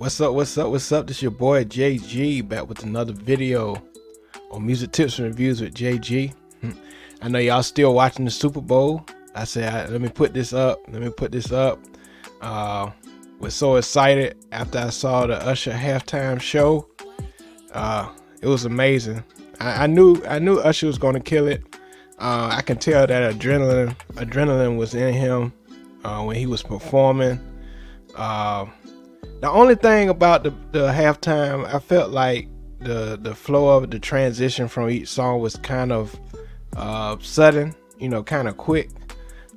What's up? What's up? What's up? This your boy JG back with another video on music tips and reviews with JG. I know y'all still watching the Super Bowl. I said, let me put this up. Was so excited after I saw the Usher halftime show. It was amazing. I knew Usher was gonna kill it. I can tell that adrenaline was in him when he was performing. The only thing about the halftime, I felt like the flow of the transition from each song was kind of sudden, kind of quick.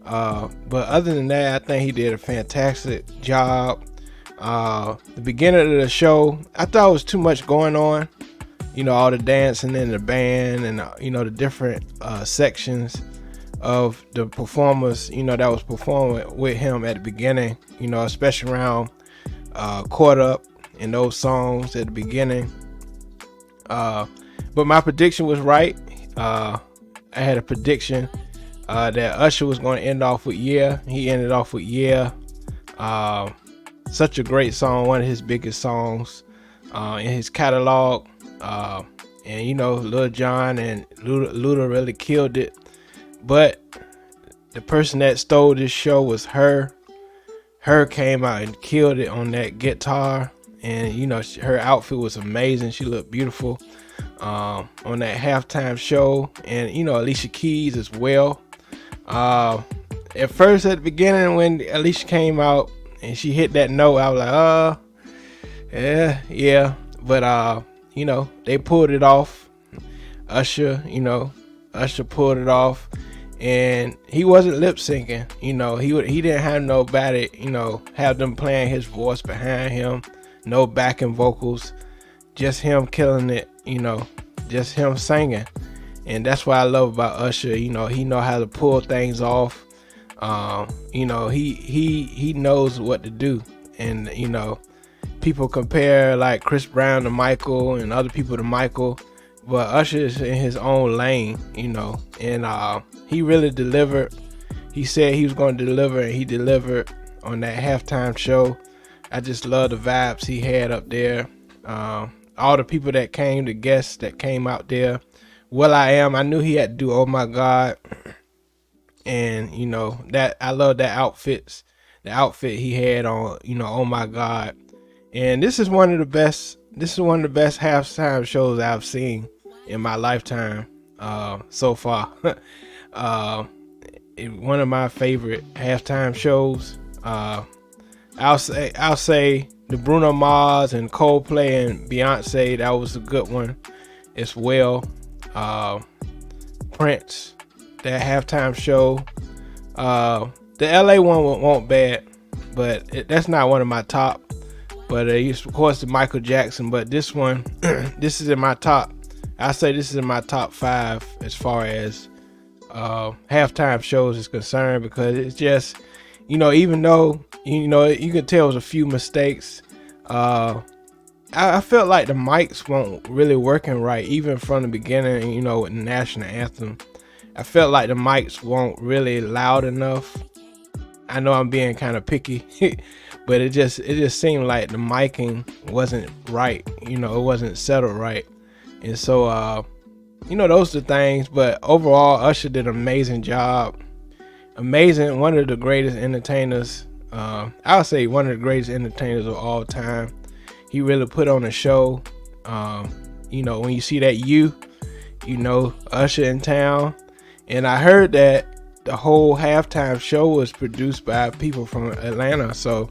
But other than that, I think he did a fantastic job. The beginning of the show, I thought it was too much going on. All the dancing and the band and the different sections of the performers, that was performing with him at the beginning. Especially around Caught Up in those songs at the beginning. But my prediction was right. I had a prediction that Usher was going to end off with Yeah. He ended off with Yeah. Such a great song, one of his biggest songs in his catalog. And Lil Jon and Luda really killed it. But the person that stole this show was her. Her came out and killed it on that guitar, and her outfit was amazing. She looked beautiful on that halftime show, and Alicia Keys as well. At first, at the beginning, when Alicia came out and she hit that note, I was like, yeah, but they pulled it off. Usher pulled it off. And he wasn't lip syncing, he didn't have nobody, have them playing his voice behind him, no backing vocals, just him killing it, just him singing. And that's what I love about Usher. He know how to pull things off. He knows what to do. And people compare like Chris Brown to Michael and other people to Michael, but Usher is in his own lane, and he really delivered. He said he was going to deliver, and he delivered on that halftime show. I just love the vibes he had up there. All the people that came, the guests that came out there. will.i.am, I knew he had to do Oh My God, and that I love that outfit he had on, Oh My God. And this is one of the best halftime shows I've seen in my lifetime so far. One of my favorite halftime shows. I'll say the Bruno Mars and Coldplay and Beyonce, that was a good one as well. Prince, that halftime show. The LA one wasn't bad, but that's not one of my top. But of course the Michael Jackson, but this one, this is in my top. I say this is in my top 5 as far as halftime shows is concerned, because it's just, even though you can tell it was a few mistakes. I felt like the mics weren't really working right, even from the beginning. With the national anthem, I felt like the mics weren't really loud enough. I know I'm being kind of picky, but it just seemed like the miking wasn't right. It wasn't settled right. And so, those are the things. But overall, Usher did an amazing job. Amazing. One of the greatest entertainers. I would say one of the greatest entertainers of all time. He really put on a show. When you see that Usher in town. And I heard that the whole halftime show was produced by people from Atlanta. So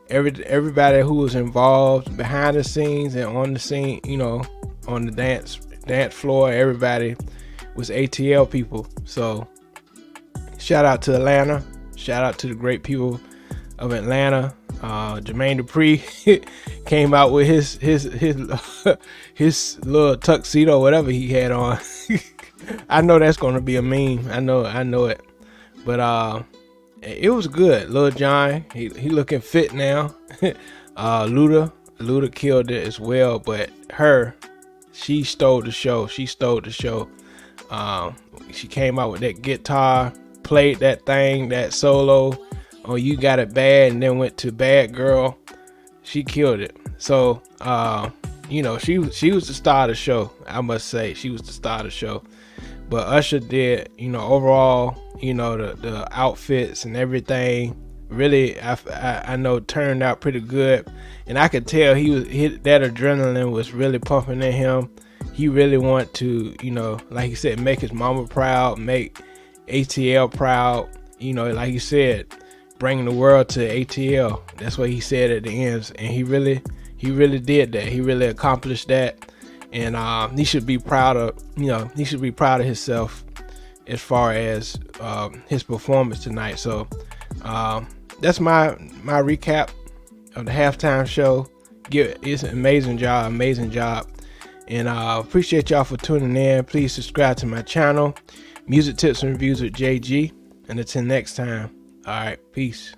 everybody who was involved behind the scenes and on the scene, on the dance floor, everybody was ATL people. So shout out to Atlanta. Shout out to the great people of Atlanta. Jermaine Dupri came out with his little tuxedo, whatever he had on. I know that's going to be a meme. I know it. But it was good. Lil Jon, he looking fit now. Luda killed it as well. But she stole the show. She came out with that guitar, played that solo on You Got It Bad, and then went to Bad Girl. she killed it. So you know, she was the star of the show. I must say, she was the star of the show. But Usher did, you know, overall, you know, the outfits and everything really, I know, turned out pretty good. And I could tell that adrenaline was really pumping in him. He really wanted to, you know, like he said, make his mama proud, make ATL proud. You know, like he said, bringing the world to ATL. That's what he said at the end. And he really did that. He really accomplished that. And he should be proud of, you know, he should be proud of himself as far as his performance tonight. So that's my recap of the halftime show. It's an amazing job. And appreciate y'all for tuning in. Please subscribe to my channel, Music Tips and Reviews with JG. And until next time, all right, peace.